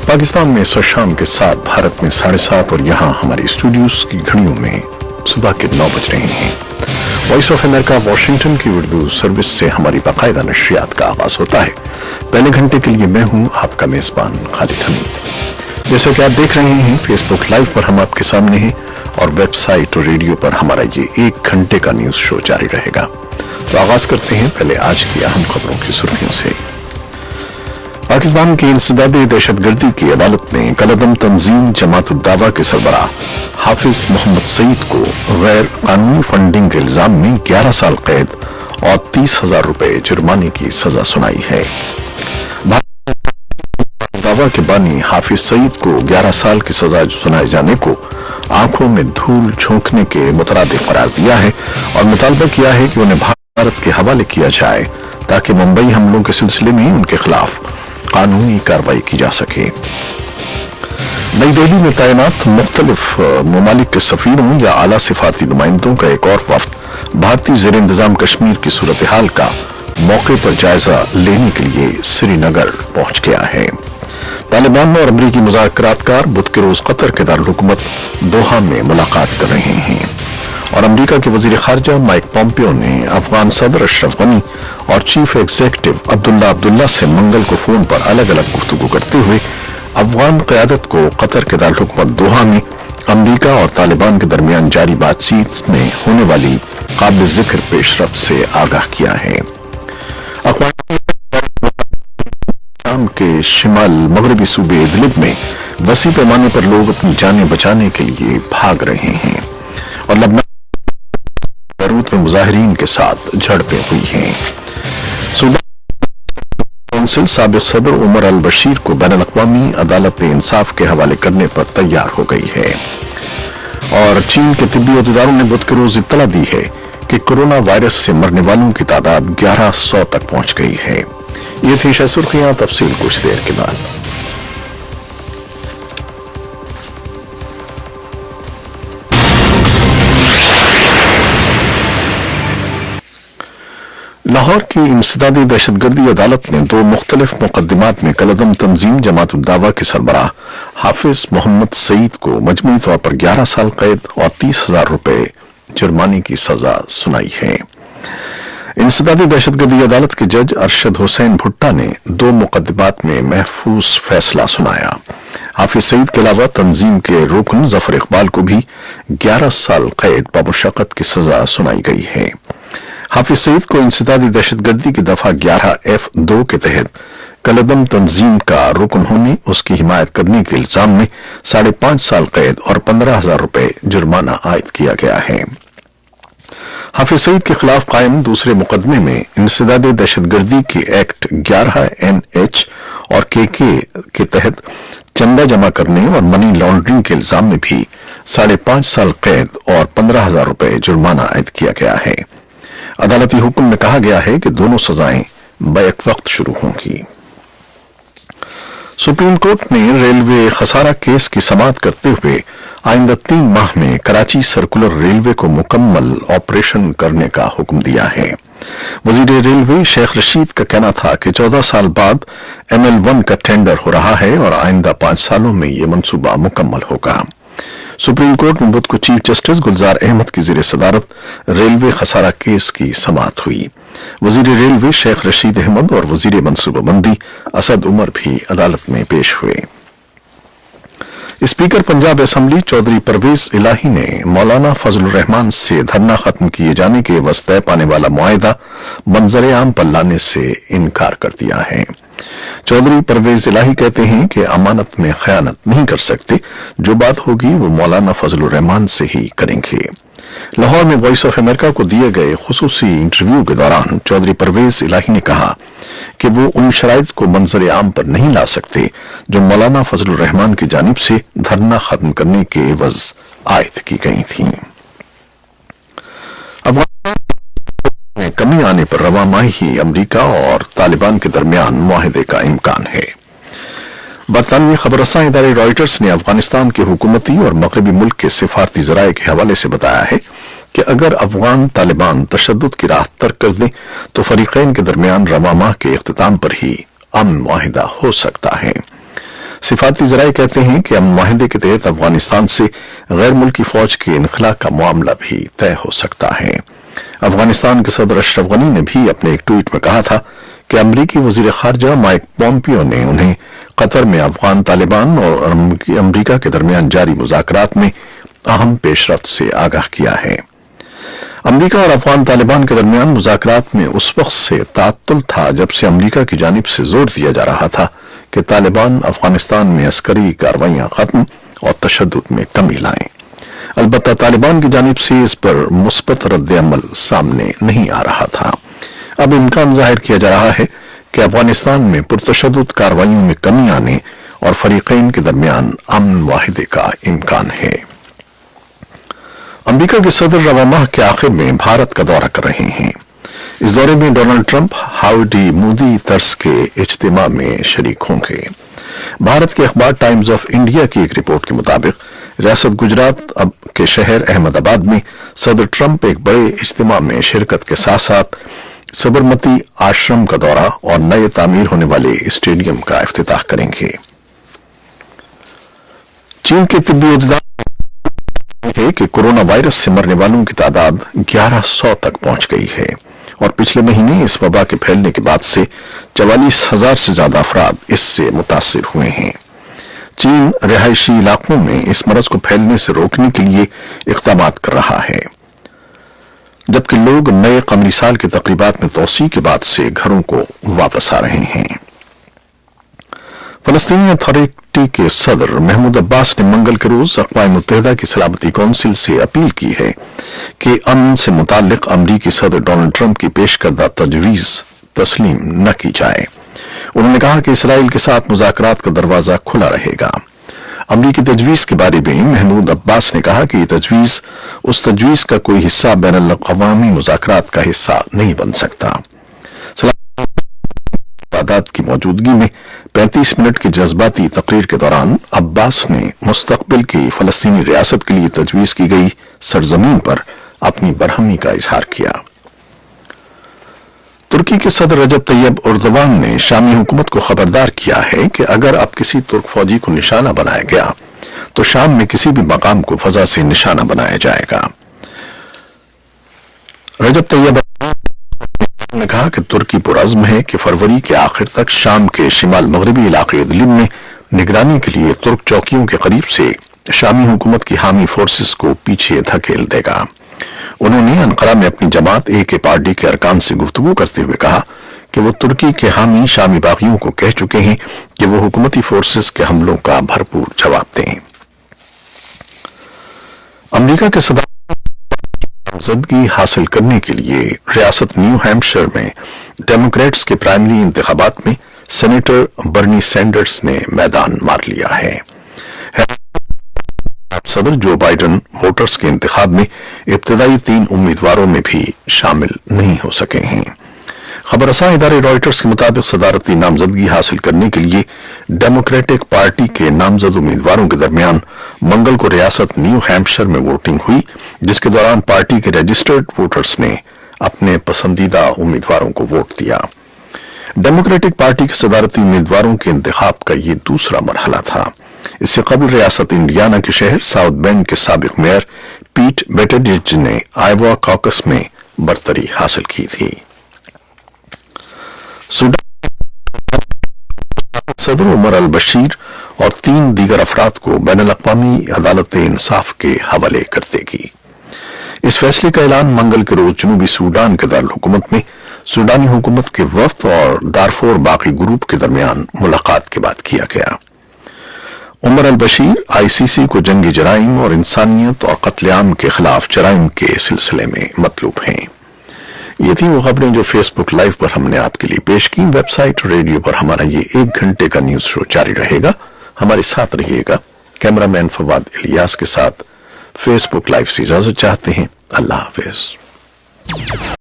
पाकिस्तान में इस वक्त शाम के 7, भारत में 7:30 और यहाँ हमारी स्टूडियोज की घड़ियों में सुबह के 9 बज रहे हैं। वॉइस ऑफ अमेरिका वाशिंगटन की उर्दू सर्विस से हमारी बाकायदा नशरियात का आगाज होता है। पहले घंटे के लिए मैं हूँ आपका मेजबान खालिद हमीद। जैसा कि आप देख रहे हैं, फेसबुक लाइव पर हम आपके सामने हैं और वेबसाइट और रेडियो पर हमारा ये 1 घंटे का न्यूज शो जारी रहेगा। तो आगाज करते हैं पहले आज की अहम खबरों की सुर्खियों से। पाकिस्तान की इंसदादी दहशतगर्दी की अदालत ने कलअदम तंजीम जमात उद दावा के सरबराह हाफिज मोहम्मद सईद को गैर कानूनी फंडिंग के इल्जाम में 11 साल कैद और 30,000 रुपए जुर्माने की सजा सुनाई है। दावा के बानी हाफिज सईद को 11 साल की सजा सुनाए जाने को आंखों में धूल झोंकने के मुतरादिफ करार दिया है और मुतालबा किया है कि उन्हें भारत के हवाले किया जाए ताकि मुंबई हमलों के सिलसिले में उनके खिलाफ कानूनी कार्रवाई की जा सके। नई दिल्ली में तैनात मुख्तलिफ ममालिक के सफीरों या आला सिफारती नुमाइंदों का एक और वफ्द भारतीय ज़ेर इंतजाम कश्मीर की सूरत हाल का मौके पर जायजा लेने के लिए श्रीनगर पहुंच गया है। तालिबान और अमरीकी मुज़ाकरातकार बुध के रोज कतर के दारुल-हुकूमत दोहा में मुलाकात कर रहे हैं और अमरीका के वजीर खारजा माइक पॉम्पियो ने अफगान सदर अशरफ गनी और चीफ एग्जीक्यूटिव अब्दुल्ला से मंगल को फोन पर अलग अलग गुफ्तगू करते हुए अफगान क़यादत को कतर के दारुल-हुकूमत दोहा में अमरीका और तालिबान के दरमियान जारी बातचीत में होने वाली काबिल जिक्र पेशरफ्त से आगाह किया है। शाम के शिमाल मगरबी सूबे इदलिब में वसी पैमाने पर लोग अपनी जानें बचाने के लिए भाग रहे हैं और लबनान बैरूत में मुजाहिरीन के साथ झड़पें हुई हैं। सूडान कौंसिल साबिक सदर उमर अल बशीर को बैनुल अक़वामी अदालत इंसाफ के हवाले करने पर तैयार हो गई है और चीन के तिब्बी अहदेदारों ने बुध के रोज इत्तला दी है कि कोरोना वायरस से मरने वालों की तादाद 1100 तक पहुंच गई है। ये थी सुर्खियां, तफसील कुछ देर के बाद। लाहौर की इंसदादी दहशतगर्दी अदालत ने 2 मुख्तलिफ मुकदमात में कलअदम तंजीम जमात उद दावा के सरबराह हाफिज मोहम्मद सईद को मजमूई तौर पर 11 साल कैद और 30,000 रुपए जुर्माने की सजा सुनाई है। इंसदादी दहशतगर्दी अदालत के जज अरशद हुसैन भुट्टा ने 2 मुकदमात में महफूज फैसला सुनाया। हाफिज सईद के अलावा तंजीम के रुकन जफर इकबाल को भी 11 साल कैद बमुशक्कत की सजा सुनाई गई है। हाफिज सईद को इंसदादी दहशतगर्दी की दफा 11F2 के तहत कलअदम तंजीम का रुकन होने, उसकी हिमायत करने के इल्जाम में 5.5 साल कैद और 15,000 रुपए जुर्माना आयद किया गया है। हाफिज सईद के खिलाफ कायम दूसरे मुकदमे में इंसदादी दहशतगर्दी के एक्ट 11NH और KK के तहत चंदा जमा करने और मनी लॉन्ड्रिंग के इल्जाम में भी 5.5 साल कैद और 15,000 रुपए जुर्माना आयद किया गया है। अदालती हुक्म में कहा गया है कि दोनों सजाएं बैक वक्त शुरू होंगी। सुप्रीम कोर्ट ने रेलवे खसारा केस की समाअत करते हुए आइंदा 3 माह में कराची सर्कुलर रेलवे को मुकम्मल ऑपरेशन करने का हुक्म दिया है। वजीर रेलवे शेख रशीद का कहना था कि 14 साल बाद ML1 का टेंडर हो रहा है और आइंदा 5 सालों में ये मंसूबा मुकम्मल होगा। सुप्रीम कोर्ट में बुध को चीफ जस्टिस गुलजार अहमद की ज़ेर सदारत रेलवे खसारा केस की समाअत हुई। वजीर रेलवे शेख रशीद अहमद और वजीर मनसूबाबंदी असद उमर भी अदालत में पेश हुए। स्पीकर पंजाब असेंबली चौधरी परवेज इलाही ने मौलाना फजलुर रहमान से धरना खत्म किए जाने के एवज तय पाने वाला मुआहिदा मंजर आम पर लाने से इनकार कर दिया है। चौधरी परवेज इलाही कहते हैं कि अमानत में खयानत नहीं कर सकते, जो बात होगी वो मौलाना फजलुर रहमान से ही करेंगे। लाहौर में वॉइस ऑफ अमेरिका को दिए गए खुसूसी इंटरव्यू के दौरान चौधरी परवेज इलाही ने कहा कि वो उन शराइत को मंजर आम पर नहीं ला सकते जो मौलाना फजलुर रहमान की जानिब से धरना खत्म करने के एवज आयद की गई थी। में कमी आने पर रवा माही अमरीका और तालिबान के दरमियान मुआहदे का इम्कान है। बरतानवी खबरसां इदारे रॉयटर्स ने अफगानिस्तान के हुकूमती और मगरबी मुल्क के सिफारती जराये के हवाले से बताया है कि अगर अफगान तालिबान तशद्दुद की राह तर्क कर दें तो फरीकैन के दरमियान रवा माह के इख्तिताम पर ही अमन मुआहिदा हो सकता है। सिफारती ज़राए कहते हैं कि अमन माहिदे के तहत अफगानिस्तान से गैर मुल्की फौज के इनखला का मामला भी तय हो सकता है। अफगानिस्तान के सदर अशरफ गनी ने भी अपने एक ट्वीट में कहा था कि अमरीकी वजीर खारजा माइक पॉम्पियो ने उन्हें कतर में अफगान तालिबान और अमरीका के दरमियान जारी मुज़ाकरात में अहम पेशरफ्त से आगाह किया है। अमरीका और अफगान तालिबान के दरमियान मुज़ाकरात में उस वक्त से तात्तुल था जब से अमरीका की जानिब से जोर दिया जा रहा था कि तालिबान अफगानिस्तान में अस्करी कार्रवाइयां खत्म और तशद्दुद में कमी लाएं। अलबत्ता तालिबान की जानिब से इस पर मुस्बत रद्द अमल सामने नहीं आ रहा था। अब इम्कान जाहिर किया जा रहा है कि अफगानिस्तान में पुरतशद्दुद कार्रवाइयों में कमी आने और फरीकैन के दरमियान अमन मुआहिदे का इम्कान है। अमरीका के सदर रवा माह के आखिर में भारत का दौरा कर रहे हैं। इस दौरे में डोनाल्ड ट्रंप हाउडी मोदी तर्ज के इज्तिमा में शरीक होंगे। भारत के अखबार टाइम्स ऑफ इंडिया की एक रिपोर्ट के मुताबिक रियासत गुजरात के शहर अहमदाबाद में सदर ट्रंप एक बड़े इज्तिमा में शिरकत के साथ साथ सबरमती आश्रम का दौरा और नए तामीर होने वाले स्टेडियम का इफ्तिताह करेंगे। चीन के तिब्बी उद्योग है कि कोरोना वायरस से मरने वालों की तादाद 1100 तक पहुंच गई है और पिछले महीने इस वबा के फैलने के बाद से 44,000 से ज्यादा अफराद इससे मुतासिर हुए हैं। चीन रिहायशी इलाकों में इस मरज को फैलने से रोकने के लिए इक़दामात कर रहा है, जबकि लोग नए कमरी साल की तकरीबात में तोसी के बाद से घरों को वापस आ रहे हैं। फलस्तीनी अथॉरिटी के सदर महमूद अब्बास ने मंगल के रोज अक़वाम मुत्तहिदा की सलामती कौंसिल से अपील की है कि अमन से मुताल्लिक अमरीकी सदर डोनाल्ड ट्रंप की पेश करदा तजवीज़ तस्लीम न की जाए। उन्होंने कहा कि इसराइल के साथ मुज़ाकरात का दरवाजा खुला रहेगा। अमरीकी तजवीज़ के बारे में महमूद अब्बास ने कहा कि ये तजवीज़ उस तजवीज़ का कोई हिस्सा बैनुल अक़वामी मुज़ाकरात का हिस्सा नहीं बन सकता। तादाद की मौजूदगी में 35 मिनट की जज्बाती तकरीर के दौरान अब्बास ने मुस्तकबिल की फलस्तीनी रियासत के लिए तजवीज़ की गई सरजमीन पर अपनी बरहमी का इजहार किया। तुर्की के सदर रजब तैयब एर्दोगान ने शामी हुकूमत को खबरदार किया है कि अगर अब किसी तुर्क फौजी को निशाना बनाया गया तो शाम में किसी भी मकाम को फजा से निशाना बनाया जाएगा। रजब तैयब ने कहा कि तुर्की पुरअज़्म है कि फरवरी के आखिर तक शाम के शिमाल मगरबी इलाके इदलिब में निगरानी के लिए तुर्क चौकियों के करीब से शामी हुकूमत की हामी फोर्सेस को पीछे धकेल देगा। उन्होंने अनकरा में अपनी जमात ए के पार्टी के अरकान से गुफ्तगू करते हुए कहा कि वो तुर्की के हामी शामी बागियों को कह चुके हैं कि वो हुकूमती फोर्सेस के हमलों का भरपूर जवाब दें। अमरीका के सदर नामजदगी हासिल करने के लिए रियासत न्यू हैम्पशायर में डेमोक्रेट्स के प्राइमरी इंतखाबात में सेनेटर बर्नी सैंडर्स ने मैदान मार लिया है। सदर जो बाइडेन वोटर्स के इंतखाब में इब्तदाई 3 उम्मीदवारों में भी शामिल नहीं हो सके हैं। खबरसां इदारे रॉयटर्स के मुताबिक सदारती नामजदगी हासिल करने के लिए डेमोक्रेटिक पार्टी के नामजद उम्मीदवारों के दरमियान मंगल को रियासत न्यू हैम्पशायर में वोटिंग हुई, जिसके दौरान पार्टी के रजिस्टर्ड वोटर्स ने अपने पसंदीदा उम्मीदवारों को वोट दिया। डेमोक्रेटिक पार्टी के सदारती उम्मीदवारों के इंतखाब का ये दूसरा मरहला था। इससे कबल रियासत इंडियाना के शहर साउथ बेंड के साबिक मेयर पीट बुटिजेज ने आयोवा कॉकस में बरतरी हासिल की थी। सदर उमर अल बशीर और 3 दीगर अफराद को बैनुल अक़वामी अदालत इंसाफ के हवाले कर देगी। इस फैसले का ऐलान मंगल के रोज जनूबी सूडान के दारुल हुकूमत में सूडानी हुकूमत के वफ्द और दारफोर बाकी ग्रुप के दरमियान मुलाकात के बाद किया गया। उमर अल बशीर आईसीसी को जंगी जराइम और इंसानियत और कत्लेआम के खिलाफ जराइम के सिलसिले में मतलूब हैं। ये थी वो खबरें जो फेसबुक लाइव पर हमने आपके लिए पेश की। वेबसाइट और रेडियो पर हमारा ये 1 घंटे का न्यूज शो जारी रहेगा। हमारे साथ रहिएगा। कैमरामैन फवाद इलियास के साथ फेसबुक लाइव से इजाजत चाहते हैं। अल्लाह हाफिज।